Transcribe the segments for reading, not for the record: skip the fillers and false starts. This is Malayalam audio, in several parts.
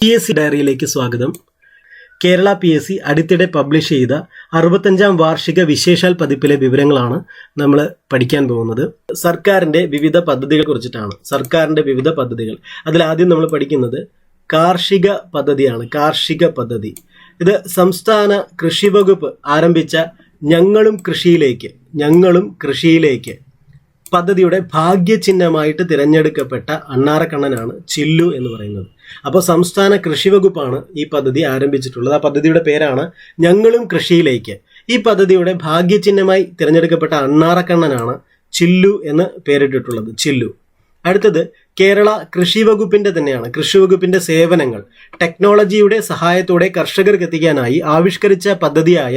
PSC ഡയറിയിലേക്ക് സ്വാഗതം. കേരള PSC അടുത്തിടെ പബ്ലിഷ് ചെയ്ത 65ാം വാർഷിക വിശേഷാൽ പതിപ്പിലെ വിവരങ്ങളാണ് നമ്മൾ പഠിക്കാൻ പോകുന്നത്. സർക്കാരിൻ്റെ വിവിധ പദ്ധതികളെ കുറിച്ചിട്ടാണ്. സർക്കാരിൻ്റെ വിവിധ പദ്ധതികൾ. അതിലാദ്യം നമ്മൾ പഠിക്കുന്നത് കാർഷിക പദ്ധതിയാണ്. കാർഷിക പദ്ധതി ഇത് സംസ്ഥാന കൃഷി വകുപ്പ് ആരംഭിച്ച ഞങ്ങളും കൃഷിയിലേക്ക് പദ്ധതിയുടെ ഭാഗ്യചിഹ്നമായിട്ട് തിരഞ്ഞെടുക്കപ്പെട്ട അണ്ണാറക്കണ്ണനാണ് ചില്ലു എന്ന് പറയുന്നത്. അപ്പോൾ സംസ്ഥാന കൃഷി വകുപ്പാണ് ഈ പദ്ധതി ആരംഭിച്ചിട്ടുള്ളത്. ആ പദ്ധതിയുടെ പേരാണ് ഞങ്ങളും കൃഷിയിലേക്ക്. ഈ പദ്ധതിയുടെ ഭാഗ്യചിഹ്നമായി തിരഞ്ഞെടുക്കപ്പെട്ട അണ്ണാറക്കണ്ണനാണ് ചില്ലു എന്ന് പേരിട്ടിട്ടുള്ളത്. ചില്ലു. അടുത്തത് കേരള കൃഷി വകുപ്പിന്റെ തന്നെയാണ്. കൃഷി വകുപ്പിന്റെ സേവനങ്ങൾ ടെക്നോളജിയുടെ സഹായത്തോടെ കർഷകർക്ക് എത്തിക്കാനായി ആവിഷ്കരിച്ച പദ്ധതിയായ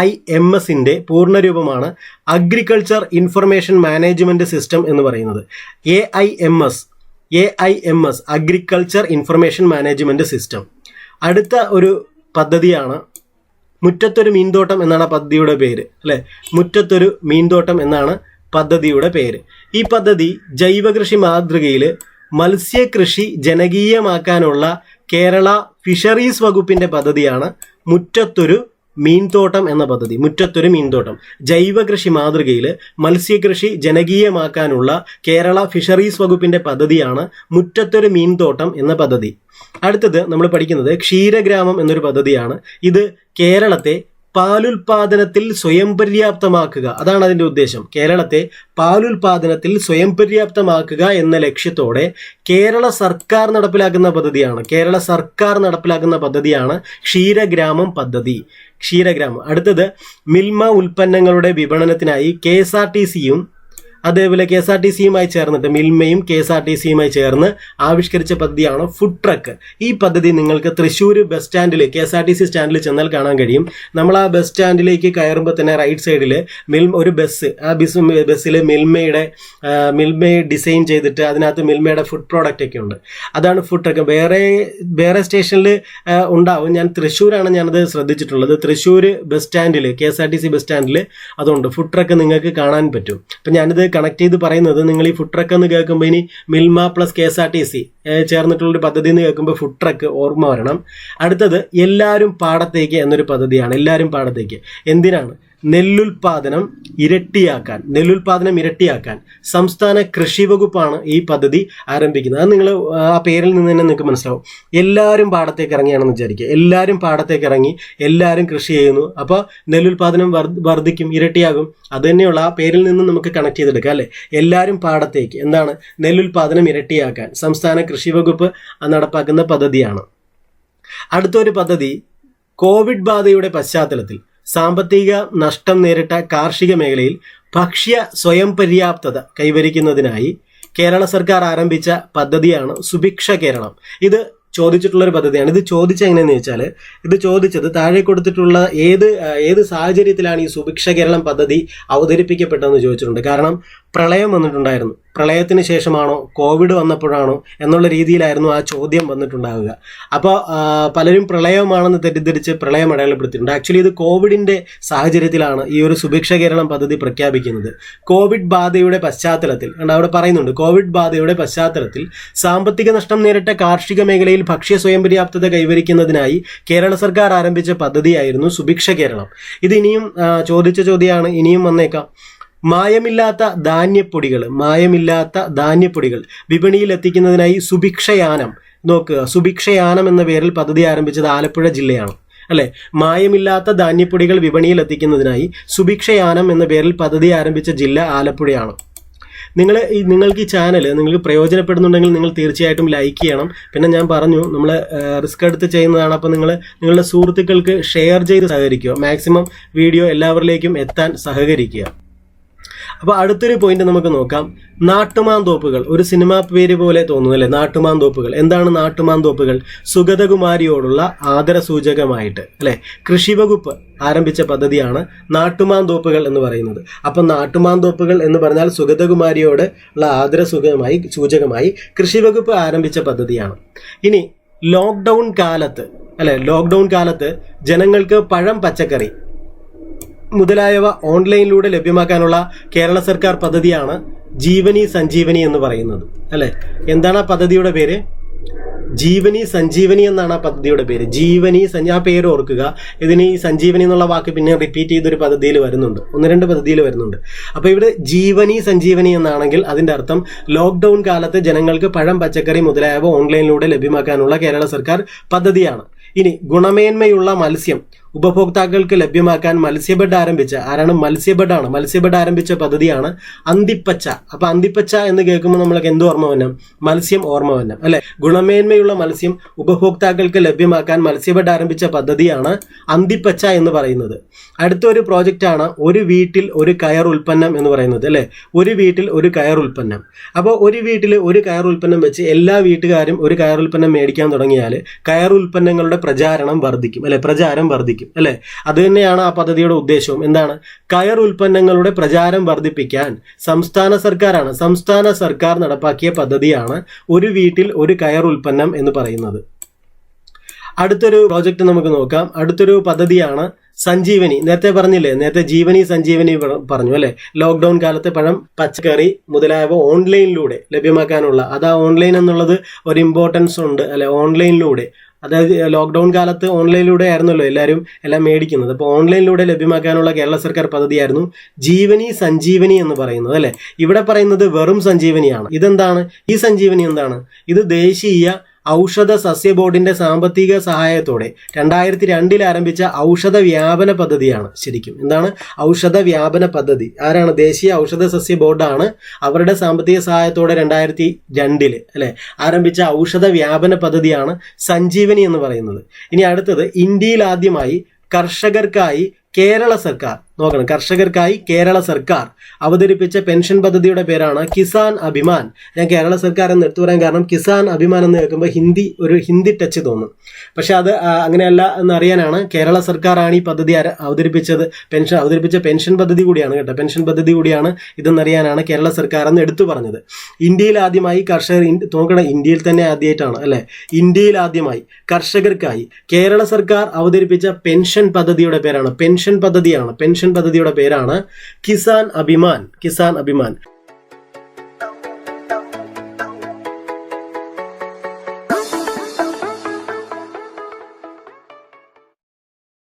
AIMSന്റെ പൂർണ്ണരൂപമാണ് അഗ്രികൾച്ചർ ഇൻഫർമേഷൻ മാനേജ്മെന്റ് സിസ്റ്റം എന്ന് പറയുന്നത്. AIMS agriculture information management system. അടുത്ത ഒരു പദ്ധതിയാണ് മുറ്റത്തൊരു മീൻതോട്ടം എന്നാണ് പദ്ധതിയുടെ പേര്, അല്ലെ? മുറ്റത്തൊരു മീൻതോട്ടം എന്നാണ് പദ്ധതിയുടെ പേര്. ഈ പദ്ധതി ജൈവകൃഷി മാതൃകയിൽ മത്സ്യകൃഷി ജനകീയമാക്കാനുള്ള കേരള ഫിഷറീസ് വകുപ്പിന്റെ പദ്ധതിയാണ് മുറ്റത്തൊരു മീൻതോട്ടം എന്ന പദ്ധതി. മുറ്റത്തൊരു മീൻതോട്ടം ജൈവകൃഷി മാതൃകയിൽ മത്സ്യകൃഷി ജനകീയമാക്കാനുള്ള കേരള ഫിഷറീസ് വകുപ്പിന്റെ പദ്ധതിയാണ് മുറ്റത്തൊരു മീൻതോട്ടം എന്ന പദ്ധതി. അടുത്തത് നമ്മൾ പഠിക്കുന്നത് ക്ഷീരഗ്രാമം എന്നൊരു പദ്ധതിയാണ്. ഇത് കേരളത്തെ പാലുൽപാദനത്തിൽ സ്വയം പര്യാപ്തമാക്കുക, അതാണ് അതിൻ്റെ ഉദ്ദേശം. കേരളത്തെ പാലുൽപാദനത്തിൽ സ്വയം പര്യാപ്തമാക്കുക എന്ന ലക്ഷ്യത്തോടെ കേരള സർക്കാർ നടപ്പിലാക്കുന്ന പദ്ധതിയാണ് ക്ഷീരഗ്രാമം പദ്ധതി. ക്ഷീരഗ്രാമം. അടുത്തത് മിൽമ ഉൽപ്പന്നങ്ങളുടെ വിപണനത്തിനായി KSRTCയും അതേപോലെ KSRTCയുമായി ചേർന്നിട്ട് മിൽമയും KSRTCയുമായി ചേർന്ന് ആവിഷ്കരിച്ച പദ്ധതിയാണ് ഫുഡ് ട്രക്ക്. ഈ പദ്ധതി നിങ്ങൾക്ക് തൃശ്ശൂർ ബസ് സ്റ്റാൻഡിൽ KSRTC സ്റ്റാൻഡിൽ ചെന്നാൽ കാണാൻ കഴിയും. നമ്മൾ ആ ബസ് സ്റ്റാൻഡിലേക്ക് കയറുമ്പോൾ തന്നെ റൈറ്റ് സൈഡിൽ ഒരു ബസ്, ആ ബസ്സിൽ മിൽമയെ ഡിസൈൻ ചെയ്തിട്ട് അതിനകത്ത് മിൽമയുടെ ഫുഡ് പ്രോഡക്റ്റ് ഒക്കെ ഉണ്ട്. അതാണ് ഫുഡ് ട്രക്ക്. വേറെ സ്റ്റേഷനിൽ ഉണ്ടാവും. ഞാൻ തൃശ്ശൂരാണ് ഞാനത് ശ്രദ്ധിച്ചിട്ടുള്ളത്. തൃശ്ശൂർ ബസ് സ്റ്റാൻഡിൽ KSRTC ബസ് സ്റ്റാൻഡിൽ അതുണ്ട്. ഫുഡ് ട്രക്ക് നിങ്ങൾക്ക് കാണാൻ പറ്റും. അപ്പം ഞാനിത് കണക്ട് ചെയ്ത് പറയുന്നത്, നിങ്ങൾ ഈ ഫുഡ് ട്രക്ക് എന്ന് കേൾക്കുമ്പോൾ ഇനി മിൽമ പ്ലസ് KSRTC ചേർന്നിട്ടുള്ളൊരു പദ്ധതി എന്ന് കേൾക്കുമ്പോൾ ഫുഡ് ട്രക്ക് ഓർമ്മ വരണം. അടുത്തത് എല്ലാവരും പാടത്തേക്ക് എന്നൊരു പദ്ധതിയാണ്. എല്ലാവരും പാടത്തേക്ക് എന്തിനാണ്? നെല്ലുൽപാദനം ഇരട്ടിയാക്കാൻ സംസ്ഥാന കൃഷി വകുപ്പാണ് ഈ പദ്ധതി ആരംഭിക്കുന്നത്. അത് നിങ്ങൾ ആ പേരിൽ നിന്ന് തന്നെ നിങ്ങൾക്ക് മനസ്സിലാവും. എല്ലാവരും പാടത്തേക്ക് ഇറങ്ങിയാണെന്ന് വിചാരിക്കുക. എല്ലാവരും പാടത്തേക്ക് ഇറങ്ങി എല്ലാവരും കൃഷി ചെയ്യുന്നു. അപ്പോൾ നെല്ലുൽപാദനം വർദ്ധിക്കും, ഇരട്ടിയാകും. അത് തന്നെയുള്ള ആ പേരിൽ നിന്ന് നമുക്ക് കണക്ട് ചെയ്തെടുക്കാം, അല്ലേ? എല്ലാവരും പാടത്തേക്ക് എന്താണ്? നെല്ലുൽപാദനം ഇരട്ടിയാക്കാൻ സംസ്ഥാന കൃഷി വകുപ്പ് നടപ്പാക്കുന്ന പദ്ധതിയാണ്. അടുത്തൊരു പദ്ധതി കോവിഡ് ബാധയുടെ പശ്ചാത്തലത്തിൽ സാമ്പത്തിക നഷ്ടം നേരിട്ട കാർഷിക മേഖലയിൽ ഭക്ഷ്യ സ്വയം പര്യാപ്തത കൈവരിക്കുന്നതിനായി കേരള സർക്കാർ ആരംഭിച്ച പദ്ധതിയാണ് സുഭിക്ഷ കേരളം. ഇത് ചോദിച്ചിട്ടുള്ളൊരു പദ്ധതിയാണ്. ഇത് എങ്ങനെയാണെന്ന് വെച്ചാൽ, ഇത് ചോദിച്ചത് താഴെ കൊടുത്തിട്ടുള്ള ഏത് സാഹചര്യത്തിലാണ് ഈ സുഭിക്ഷ കേരളം പദ്ധതി അവതരിപ്പിക്കപ്പെട്ടതെന്ന് ചോദിച്ചിട്ടുണ്ട്. കാരണം പ്രളയം വന്നിട്ടുണ്ടായിരുന്നു. പ്രളയത്തിന് ശേഷമാണോ കോവിഡ് വന്നപ്പോഴാണോ എന്നുള്ള രീതിയിലായിരുന്നു ആ ചോദ്യം വന്നിട്ടുണ്ടാവുക. അപ്പോൾ പലരും പ്രളയമാണെന്ന് തെറ്റിദ്ധരിച്ച് പ്രളയം അടയാളപ്പെടുത്തിയിട്ടുണ്ട്. ആക്ച്വലി ഇത് കോവിഡിൻ്റെ സാഹചര്യത്തിലാണ് ഈ ഒരു സുഭിക്ഷ കേരളം പദ്ധതി പ്രഖ്യാപിക്കുന്നത്. കോവിഡ് ബാധയുടെ പശ്ചാത്തലത്തിൽ അവിടെ പറയുന്നുണ്ട്, കോവിഡ് ബാധയുടെ പശ്ചാത്തലത്തിൽ സാമ്പത്തിക നഷ്ടം നേരിട്ട കാർഷിക മേഖലയിൽ ഭക്ഷ്യ സ്വയം പര്യാപ്തത കൈവരിക്കുന്നതിനായി കേരള സർക്കാർ ആരംഭിച്ച പദ്ധതിയായിരുന്നു സുഭിക്ഷ കേരളം. ഇത് ഇനിയും ചോദിച്ച ചോദ്യമാണ്, ഇനിയും വന്നേക്കാം. മായമില്ലാത്ത ധാന്യപ്പൊടികൾ വിപണിയിൽ എത്തിക്കുന്നതിനായി സുഭിക്ഷയാനം. നോക്കുക, സുഭിക്ഷയാനം എന്ന പേരിൽ പദ്ധതി ആരംഭിച്ചത് ആലപ്പുഴ ജില്ലയാണ്, അല്ലെ? മായമില്ലാത്ത ധാന്യപ്പൊടികൾ വിപണിയിൽ എത്തിക്കുന്നതിനായി സുഭിക്ഷയാനം എന്ന പേരിൽ പദ്ധതി ആരംഭിച്ച ജില്ല ആലപ്പുഴയാണ്. നിങ്ങൾക്ക് ഈ ചാനൽ നിങ്ങൾക്ക് പ്രയോജനപ്പെടുന്നുണ്ടെങ്കിൽ നിങ്ങൾ തീർച്ചയായിട്ടും ലൈക്ക് ചെയ്യണം. പിന്നെ ഞാൻ പറഞ്ഞു, നമ്മൾ റിസ്ക് എടുത്ത് ചെയ്യുന്നതാണ്. അപ്പോൾ നിങ്ങളുടെ സുഹൃത്തുക്കൾക്ക് ഷെയർ ചെയ്ത് സഹകരിക്കുക. മാക്സിമം വീഡിയോ എല്ലാവരിലേക്കും എത്താൻ സഹകരിക്കുക. അപ്പോൾ അടുത്തൊരു പോയിന്റ് നമുക്ക് നോക്കാം. നാട്ടുമാന്തോപ്പുകൾ. ഒരു സിനിമാ പേര് പോലെ തോന്നുന്നല്ലേ, നാട്ടുമാന്തോപ്പുകൾ. എന്താണ് നാട്ടുമാന്തോപ്പുകൾ? സുഗതകുമാരിയോടുള്ള ആദരസൂചകമായിട്ട്, അല്ലെ? കൃഷി വകുപ്പ് ആരംഭിച്ച പദ്ധതിയാണ് നാട്ടുമാന്തോപ്പുകൾ എന്ന് പറയുന്നത്. അപ്പം നാട്ടുമാന്തോപ്പുകൾ എന്ന് പറഞ്ഞാൽ സുഗതകുമാരിയോട് ഉള്ള സൂചകമായി കൃഷി വകുപ്പ് ആരംഭിച്ച പദ്ധതിയാണ്. ഇനി ലോക്ക്ഡൗൺ കാലത്ത് ജനങ്ങൾക്ക് പഴം, പച്ചക്കറി മുതലായവ ഓൺലൈനിലൂടെ ലഭ്യമാക്കാനുള്ള കേരള സർക്കാർ പദ്ധതിയാണ് ജീവനി സഞ്ജീവനി എന്ന് പറയുന്നത്, അല്ലെ? എന്താണ് ആ പദ്ധതിയുടെ പേര്? ജീവനി സഞ്ജീവനി എന്നാണ് ആ പദ്ധതിയുടെ പേര്. ജീവനി ആ പേര് ഓർക്കുക. ഇതിന് ഈ സഞ്ജീവനി എന്നുള്ള വാക്ക് പിന്നെ റിപ്പീറ്റ് ചെയ്തൊരു പദ്ധതിയിൽ വരുന്നുണ്ട്, 1-2 പദ്ധതിയിൽ വരുന്നുണ്ട്. അപ്പോൾ ഇവിടെ ജീവനി സഞ്ജീവനി എന്നാണെങ്കിൽ അതിന്റെ അർത്ഥം ലോക്ക്ഡൌൺ കാലത്ത് ജനങ്ങൾക്ക് പഴം, പച്ചക്കറി മുതലായവ ഓൺലൈനിലൂടെ ലഭ്യമാക്കാനുള്ള കേരള സർക്കാർ പദ്ധതിയാണ്. ഇനി ഗുണമേന്മയുള്ള മത്സ്യം ഉപഭോക്താക്കൾക്ക് ലഭ്യമാക്കാൻ മത്സ്യബെഡ് ആരംഭിച്ച ആരാണ്? മത്സ്യബെഡ് ആരംഭിച്ച പദ്ധതിയാണ് അന്തിപ്പച്ച. അപ്പൊ അന്തിപ്പച്ച എന്ന് കേൾക്കുമ്പോൾ നമ്മൾക്ക് എന്ത് ഓർമ്മ വരണം? മത്സ്യം ഓർമ്മ വരണം അല്ലെ? ഗുണമേന്മയുള്ള മത്സ്യം ഉപഭോക്താക്കൾക്ക് ലഭ്യമാക്കാൻ മത്സ്യബെഡ് ആരംഭിച്ച പദ്ധതിയാണ് അന്തിപ്പച്ച എന്ന് പറയുന്നത്. അടുത്തൊരു പ്രോജക്റ്റാണ് ഒരു വീട്ടിൽ ഒരു കയർ ഉൽപ്പന്നം എന്ന് പറയുന്നത് അല്ലെ? ഒരു വീട്ടിൽ ഒരു കയർ ഉൽപ്പന്നം. അപ്പോൾ ഒരു വീട്ടിൽ ഒരു കയർ ഉൽപ്പന്നം വെച്ച് എല്ലാ വീട്ടുകാരും ഒരു കയർ ഉൽപ്പന്നം മേടിക്കാൻ തുടങ്ങിയാൽ കയർ ഉൽപ്പന്നങ്ങളുടെ പ്രചാരം വർദ്ധിക്കും അല്ലെ? അത് തന്നെയാണ് ആ പദ്ധതിയുടെ ഉദ്ദേശവും. എന്താണ്? കയർ ഉൽപ്പന്നങ്ങളുടെ പ്രചാരം വർദ്ധിപ്പിക്കാൻ സംസ്ഥാന സർക്കാർ നടപ്പാക്കിയ പദ്ധതിയാണ് ഒരു വീട്ടിൽ ഒരു കയർ ഉൽപ്പന്നം എന്ന് പറയുന്നത്. അടുത്തൊരു പ്രോജക്റ്റ് നമുക്ക് നോക്കാം. അടുത്തൊരു പദ്ധതിയാണ് സഞ്ജീവനി. നേരത്തെ ജീവനി സഞ്ജീവനി പറഞ്ഞു അല്ലെ? ലോക്ക്ഡൌൺ കാലത്ത് പഴം, പച്ചക്കറി മുതലായവ ഓൺലൈനിലൂടെ ലഭ്യമാക്കാനുള്ള, അത് ഓൺലൈൻ എന്നുള്ളത് ഒരു ഇമ്പോർട്ടൻസ് ഉണ്ട് അല്ലെ? ഓൺലൈനിലൂടെ, അതായത് ലോക്ക്ഡൌൺ കാലത്ത് ഓൺലൈനിലൂടെ ആയിരുന്നല്ലോ എല്ലാം മേടിക്കുന്നത്. അപ്പോൾ ഓൺലൈനിലൂടെ ലഭ്യമാക്കാനുള്ള കേരള സർക്കാർ പദ്ധതിയായിരുന്നു ജീവനി സഞ്ജീവനി എന്ന് പറയുന്നത് അല്ലെ? ഇവിടെ പറയുന്നത് വെറും സഞ്ജീവനിയാണ്. ഇതെന്താണ്? ഈ സഞ്ജീവനി എന്താണ്? ഇത് ദേശീയ ഔഷധ സസ്യ ബോർഡിന്റെ സാമ്പത്തിക സഹായത്തോടെ 2002 ആരംഭിച്ച ഔഷധ വ്യാപന പദ്ധതിയാണ്. ശരിക്കും എന്താണ് ഔഷധ വ്യാപന പദ്ധതി? ആരാണ്? ദേശീയ ഔഷധ സസ്യ ബോർഡാണ് അവരുടെ സാമ്പത്തിക സഹായത്തോടെ 2002 അല്ലെ ആരംഭിച്ച ഔഷധ വ്യാപന പദ്ധതിയാണ് സഞ്ജീവനി എന്ന് പറയുന്നത്. ഇനി അടുത്തത്, ഇന്ത്യയിൽ ആദ്യമായി കർഷകർക്കായി കേരള സർക്കാർ അവതരിപ്പിച്ച പെൻഷൻ പദ്ധതിയുടെ പേരാണ് കിസാൻ അഭിമാൻ. ഞാൻ കേരള സർക്കാർ എന്ന് എടുത്തു പറയാൻ കാരണം കിസാൻ അഭിമാൻ എന്ന് കേൾക്കുമ്പോൾ ഹിന്ദി ടച്ച് തോന്നും. പക്ഷെ അത് അങ്ങനെയല്ല എന്നറിയാനാണ് കേരള സർക്കാരാണ് ഈ പദ്ധതി അവതരിപ്പിച്ച പെൻഷൻ പദ്ധതി കൂടിയാണ് കേട്ടോ. പെൻഷൻ പദ്ധതി കൂടിയാണ് ഇതെന്നറിയാനാണ് കേരള സർക്കാർ എന്ന് എടുത്തു പറഞ്ഞത്. ഇന്ത്യയിൽ ആദ്യമായി ഇന്ത്യയിൽ തന്നെ ആദ്യമായിട്ടാണ് അല്ലെ? ഇന്ത്യയിൽ ആദ്യമായി കർഷകർക്കായി കേരള സർക്കാർ അവതരിപ്പിച്ച പെൻഷൻ പദ്ധതിയുടെ പേരാണ് കിസാൻ അഭിമാൻ.